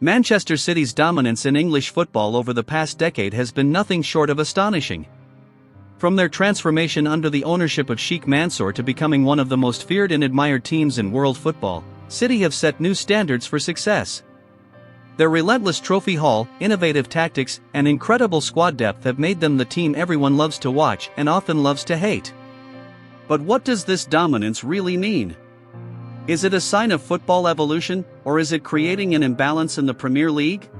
Manchester City's dominance in English football over the past decade has been nothing short of astonishing. From their transformation under the ownership of Sheikh Mansour to becoming one of the most feared and admired teams in world football, City have set new standards for success. Their relentless trophy haul, innovative tactics, and incredible squad depth have made them the team everyone loves to watch and often loves to hate. But what does this dominance really mean? Is it a sign of football evolution, or is it creating an imbalance in the Premier League?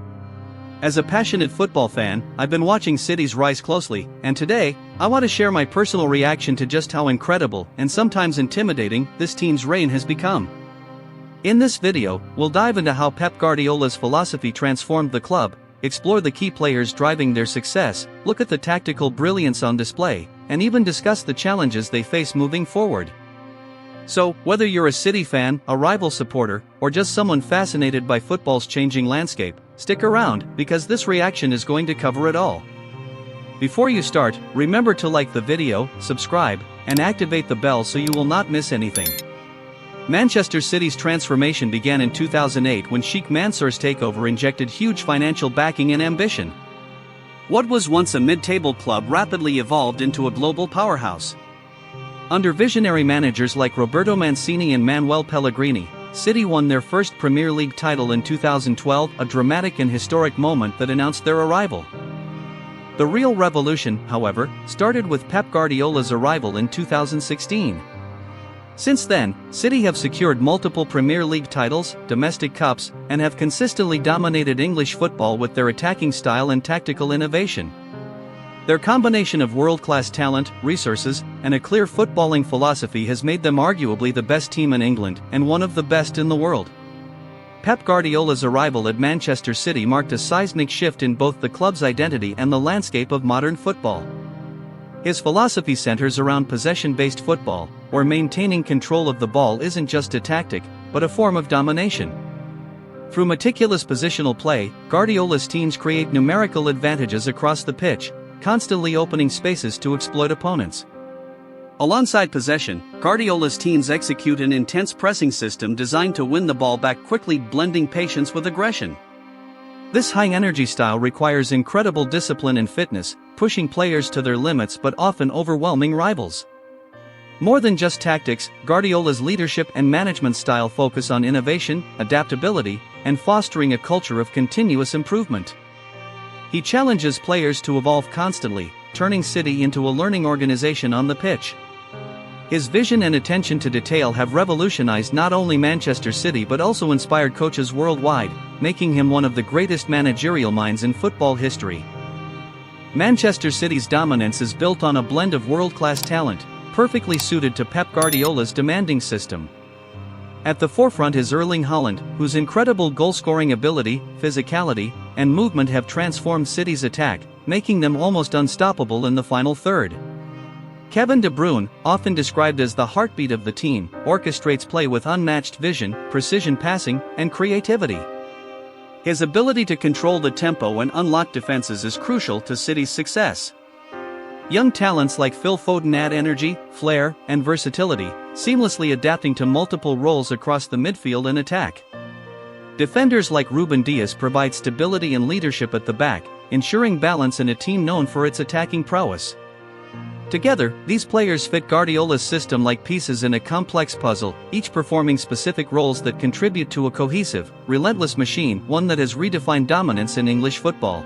As a passionate football fan, I've been watching City's rise closely, and today, I want to share my personal reaction to just how incredible and sometimes intimidating this team's reign has become. In this video, we'll dive into how Pep Guardiola's philosophy transformed the club, explore the key players driving their success, look at the tactical brilliance on display, and even discuss the challenges they face moving forward. So, whether you're a City fan, a rival supporter, or just someone fascinated by football's changing landscape, stick around, because this reaction is going to cover it all. Before you start, remember to like the video, subscribe, and activate the bell so you will not miss anything. Manchester City's transformation began in 2008 when Sheikh Mansour's takeover injected huge financial backing and ambition. What was once a mid-table club rapidly evolved into a global powerhouse. Under visionary managers like Roberto Mancini and Manuel Pellegrini, City won their first Premier League title in 2012, a dramatic and historic moment that announced their arrival. The real revolution, however, started with Pep Guardiola's arrival in 2016. Since then, City have secured multiple Premier League titles, domestic cups, and have consistently dominated English football with their attacking style and tactical innovation. Their combination of world-class talent, resources, and a clear footballing philosophy has made them arguably the best team in England and one of the best in the world. Pep Guardiola's arrival at Manchester City marked a seismic shift in both the club's identity and the landscape of modern football. His philosophy centers around possession-based football, where maintaining control of the ball isn't just a tactic, but a form of domination. Through meticulous positional play, Guardiola's teams create numerical advantages across the pitch, constantly opening spaces to exploit opponents. Alongside possession, Guardiola's teams execute an intense pressing system designed to win the ball back quickly, blending patience with aggression. This high-energy style requires incredible discipline and fitness, pushing players to their limits but often overwhelming rivals. More than just tactics, Guardiola's leadership and management style focus on innovation, adaptability, and fostering a culture of continuous improvement. He challenges players to evolve constantly, turning City into a learning organization on the pitch. His vision and attention to detail have revolutionized not only Manchester City but also inspired coaches worldwide, making him one of the greatest managerial minds in football history. Manchester City's dominance is built on a blend of world-class talent, perfectly suited to Pep Guardiola's demanding system. At the forefront is Erling Haaland, whose incredible goal-scoring ability, physicality, and movement have transformed City's attack, making them almost unstoppable in the final third. Kevin De Bruyne, often described as the heartbeat of the team, orchestrates play with unmatched vision, precision passing, and creativity. His ability to control the tempo and unlock defenses is crucial to City's success. Young talents like Phil Foden add energy, flair, and versatility, seamlessly adapting to multiple roles across the midfield and attack. Defenders like Ruben Dias provide stability and leadership at the back, ensuring balance in a team known for its attacking prowess. Together, these players fit Guardiola's system like pieces in a complex puzzle, each performing specific roles that contribute to a cohesive, relentless machine, one that has redefined dominance in English football.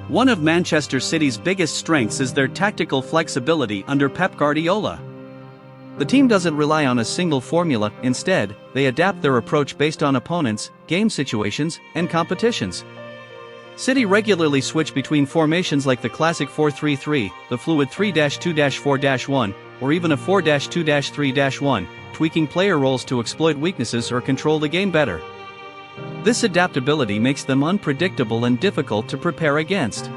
One of Manchester City's biggest strengths is their tactical flexibility under Pep Guardiola. The team doesn't rely on a single formula, instead, they adapt their approach based on opponents, game situations, and competitions. City regularly switch between formations like the classic 4-3-3, the fluid 3-2-4-1, or even a 4-2-3-1, tweaking player roles to exploit weaknesses or control the game better. This adaptability makes them unpredictable and difficult to prepare against.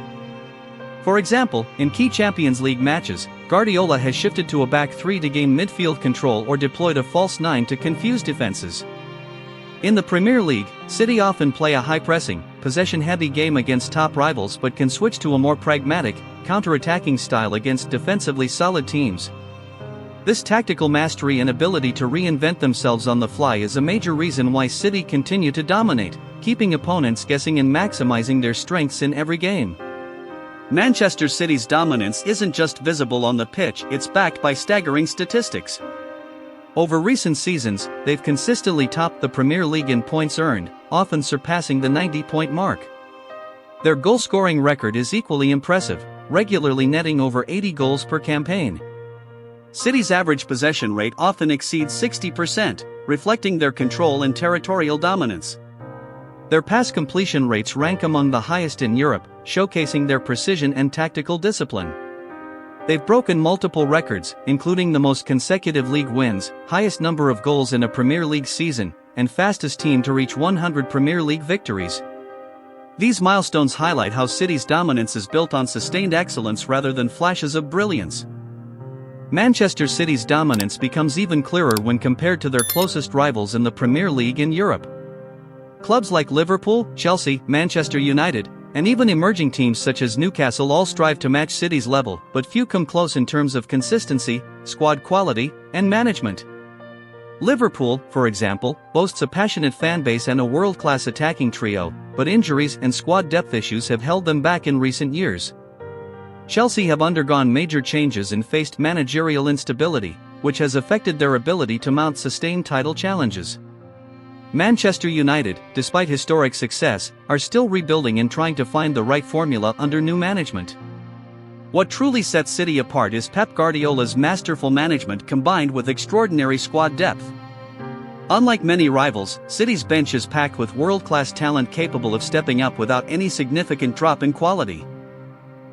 For example, in key Champions League matches, Guardiola has shifted to a back three to gain midfield control or deployed a false nine to confuse defenses. In the Premier League, City often play a high-pressing, possession-heavy game against top rivals but can switch to a more pragmatic, counter-attacking style against defensively solid teams. This tactical mastery and ability to reinvent themselves on the fly is a major reason why City continue to dominate, keeping opponents guessing and maximizing their strengths in every game. Manchester City's dominance isn't just visible on the pitch, it's backed by staggering statistics. Over recent seasons, they've consistently topped the Premier League in points earned, often surpassing the 90-point mark. Their goal-scoring record is equally impressive, regularly netting over 80 goals per campaign. City's average possession rate often exceeds 60%, reflecting their control and territorial dominance. Their pass completion rates rank among the highest in Europe, showcasing their precision and tactical discipline. They've broken multiple records, including the most consecutive league wins, highest number of goals in a Premier League season, and fastest team to reach 100 Premier League victories. These milestones highlight how City's dominance is built on sustained excellence rather than flashes of brilliance. Manchester City's dominance becomes even clearer when compared to their closest rivals in the Premier League in Europe. Clubs like Liverpool, Chelsea, Manchester United, and even emerging teams such as Newcastle all strive to match City's level, but few come close in terms of consistency, squad quality, and management. Liverpool, for example, boasts a passionate fanbase and a world-class attacking trio, but injuries and squad depth issues have held them back in recent years. Chelsea have undergone major changes and faced managerial instability, which has affected their ability to mount sustained title challenges. Manchester United, despite historic success, are still rebuilding and trying to find the right formula under new management. What truly sets City apart is Pep Guardiola's masterful management combined with extraordinary squad depth. Unlike many rivals, City's bench is packed with world-class talent capable of stepping up without any significant drop in quality.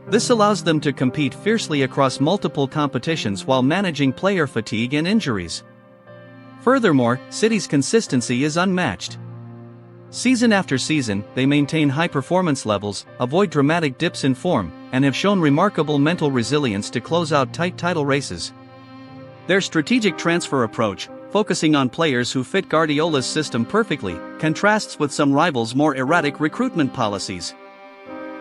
This allows them to compete fiercely across multiple competitions while managing player fatigue and injuries. Furthermore, City's consistency is unmatched. Season after season, they maintain high performance levels, avoid dramatic dips in form, and have shown remarkable mental resilience to close out tight title races. Their strategic transfer approach, focusing on players who fit Guardiola's system perfectly, contrasts with some rivals' more erratic recruitment policies.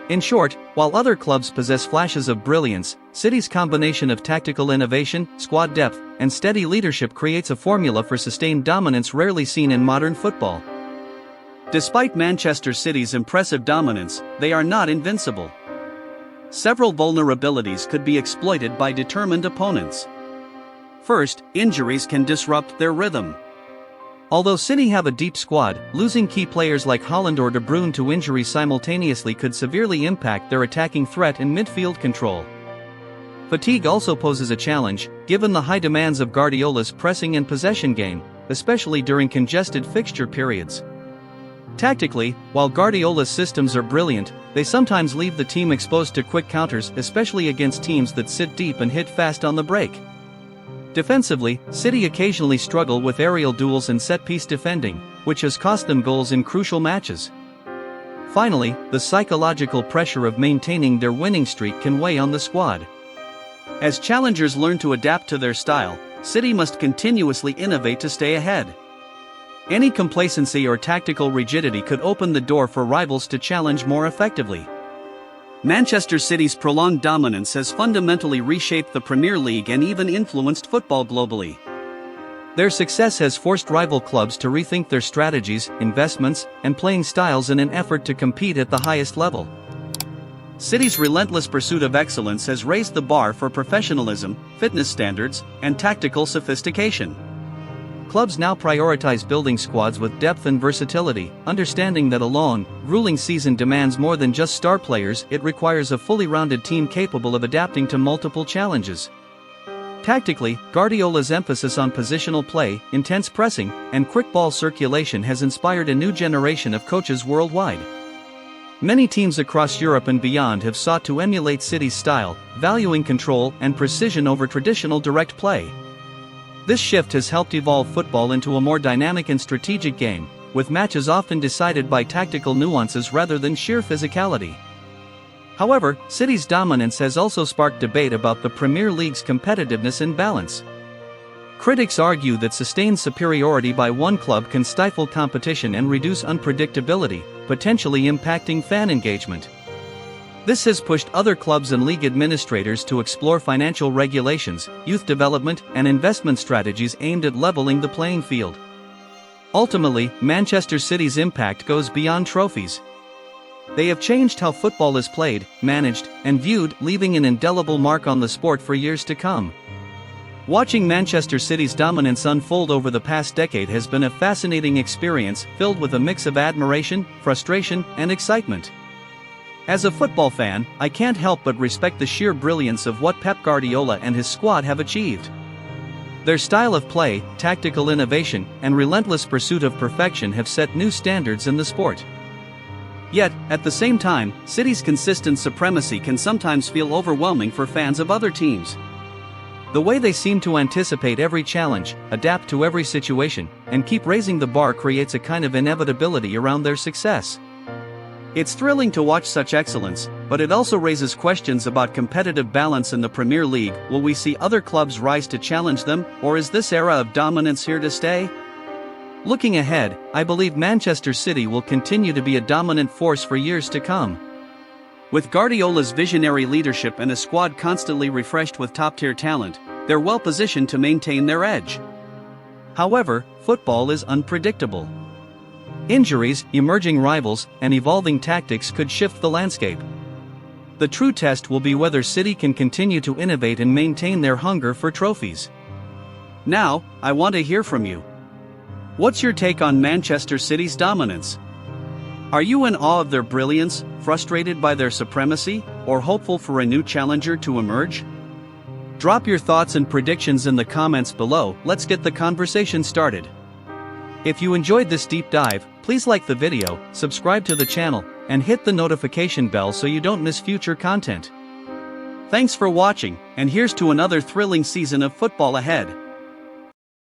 In short, while other clubs possess flashes of brilliance, City's combination of tactical innovation, squad depth, and steady leadership creates a formula for sustained dominance rarely seen in modern football. Despite Manchester City's impressive dominance, they are not invincible. Several vulnerabilities could be exploited by determined opponents. First, injuries can disrupt their rhythm. Although City have a deep squad, losing key players like Haaland or De Bruyne to injury simultaneously could severely impact their attacking threat and midfield control. Fatigue also poses a challenge, given the high demands of Guardiola's pressing and possession game, especially during congested fixture periods. Tactically, while Guardiola's systems are brilliant, they sometimes leave the team exposed to quick counters, especially against teams that sit deep and hit fast on the break. Defensively, City occasionally struggle with aerial duels and set-piece defending, which has cost them goals in crucial matches. Finally, the psychological pressure of maintaining their winning streak can weigh on the squad. As challengers learn to adapt to their style, City must continuously innovate to stay ahead. Any complacency or tactical rigidity could open the door for rivals to challenge more effectively. Manchester City's prolonged dominance has fundamentally reshaped the Premier League and even influenced football globally. Their success has forced rival clubs to rethink their strategies, investments, and playing styles in an effort to compete at the highest level. City's relentless pursuit of excellence has raised the bar for professionalism, fitness standards, and tactical sophistication. Clubs now prioritize building squads with depth and versatility, understanding that a long, grueling season demands more than just star players. It requires a fully rounded team capable of adapting to multiple challenges. Tactically, Guardiola's emphasis on positional play, intense pressing, and quick ball circulation has inspired a new generation of coaches worldwide. Many teams across Europe and beyond have sought to emulate City's style, valuing control and precision over traditional direct play. This shift has helped evolve football into a more dynamic and strategic game, with matches often decided by tactical nuances rather than sheer physicality. However, City's dominance has also sparked debate about the Premier League's competitiveness and balance. Critics argue that sustained superiority by one club can stifle competition and reduce unpredictability, potentially impacting fan engagement. This has pushed other clubs and league administrators to explore financial regulations, youth development, and investment strategies aimed at leveling the playing field. Ultimately, Manchester City's impact goes beyond trophies. They have changed how football is played, managed, and viewed, leaving an indelible mark on the sport for years to come. Watching Manchester City's dominance unfold over the past decade has been a fascinating experience filled with a mix of admiration, frustration, and excitement. As a football fan, I can't help but respect the sheer brilliance of what Pep Guardiola and his squad have achieved. Their style of play, tactical innovation, and relentless pursuit of perfection have set new standards in the sport. Yet, at the same time, City's consistent supremacy can sometimes feel overwhelming for fans of other teams. The way they seem to anticipate every challenge, adapt to every situation, and keep raising the bar creates a kind of inevitability around their success. It's thrilling to watch such excellence, but it also raises questions about competitive balance in the Premier League. Will we see other clubs rise to challenge them, or is this era of dominance here to stay? Looking ahead, I believe Manchester City will continue to be a dominant force for years to come. With Guardiola's visionary leadership and a squad constantly refreshed with top-tier talent, they're well positioned to maintain their edge. However, football is unpredictable. Injuries, emerging rivals, and evolving tactics could shift the landscape. The true test will be whether City can continue to innovate and maintain their hunger for trophies. Now, I want to hear from you. What's your take on Manchester City's dominance? Are you in awe of their brilliance, frustrated by their supremacy, or hopeful for a new challenger to emerge? Drop your thoughts and predictions in the comments below. Let's get the conversation started. If you enjoyed this deep dive, please like the video, subscribe to the channel, and hit the notification bell so you don't miss future content. Thanks for watching, and here's to another thrilling season of football ahead.